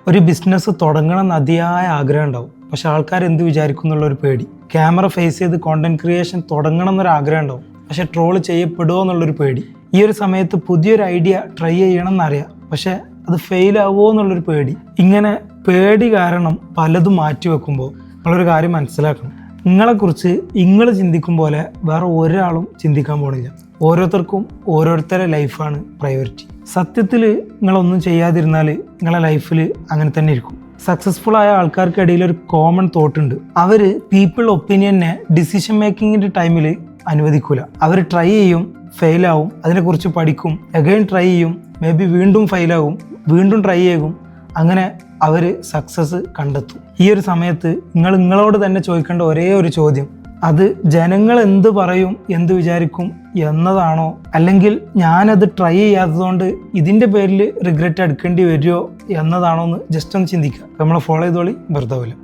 ഒരു ബിസിനസ് തുടങ്ങണം എന്ന് അതിയായ ആഗ്രഹം ഉണ്ടാവും, പക്ഷെ ആൾക്കാർ എന്ത് വിചാരിക്കും എന്നുള്ളൊരു പേടി. ക്യാമറ ഫേസ് ചെയ്ത് കോണ്ടന്റ് ക്രിയേഷൻ തുടങ്ങണം എന്നൊരു ആഗ്രഹം ഉണ്ടാവും, പക്ഷെ ട്രോൾ ചെയ്യപ്പെടുമോ എന്നുള്ളൊരു പേടി. ഈ ഒരു സമയത്ത് പുതിയൊരു ഐഡിയ ട്രൈ ചെയ്യണം എന്നറിയാം, പക്ഷെ അത് ഫെയിൽ ആവുമോ എന്നുള്ളൊരു പേടി. ഇങ്ങനെ പേടി കാരണം പലതും മാറ്റി വെക്കുമ്പോൾ നിങ്ങളൊരു കാര്യം മനസ്സിലാക്കണം. നിങ്ങളെക്കുറിച്ച് നിങ്ങൾ ചിന്തിക്കും പോലെ വേറെ ഒരാളും ചിന്തിക്കാൻ പോണില്ല. ഓരോരുത്തർക്കും ഓരോരുത്തരുടെ ലൈഫാണ് പ്രയോറിറ്റി. സത്യത്തിൽ നിങ്ങളൊന്നും ചെയ്യാതിരുന്നാൽ നിങ്ങളെ ലൈഫിൽ അങ്ങനെ തന്നെ ഇരിക്കും. സക്സസ്ഫുൾ ആയ ആൾക്കാർക്കിടയിൽ ഒരു കോമൺ തോട്ട് ഉണ്ട്. അവർ പീപ്പിൾ ഒപ്പീനിയനെ ഡിസിഷൻ മേക്കിങ്ങിൻ്റെ ടൈമിൽ അനുവദിക്കൂല. അവർ ട്രൈ ചെയ്യും, ഫെയിലാവും, അതിനെക്കുറിച്ച് പഠിക്കും, അഗൈൻ ട്രൈ ചെയ്യും, മേ ബി വീണ്ടും ഫെയിലാവും, വീണ്ടും ട്രൈ ചെയ്യും, അങ്ങനെ അവർ സക്സസ് കണ്ടെത്തും. ഈ ഒരു സമയത്ത് നിങ്ങളോട് തന്നെ ചോദിക്കേണ്ട ഒരേ ഒരു ചോദ്യം, അത് ജനങ്ങൾ എന്ത് പറയും, എന്ത് വിചാരിക്കും എന്നതാണോ, അല്ലെങ്കിൽ ഞാനത് ട്രൈ ചെയ്യാത്തതുകൊണ്ട് ഇതിൻ്റെ പേരിൽ റിഗ്രറ്റ് എടുക്കേണ്ടി വരുമോ എന്നതാണോ എന്ന് ജസ്റ്റ് ഒന്ന് ചിന്തിക്കുക. നമ്മളെ ഫോളോ ചെയ്തോളി, വെറുതെ പോലെ.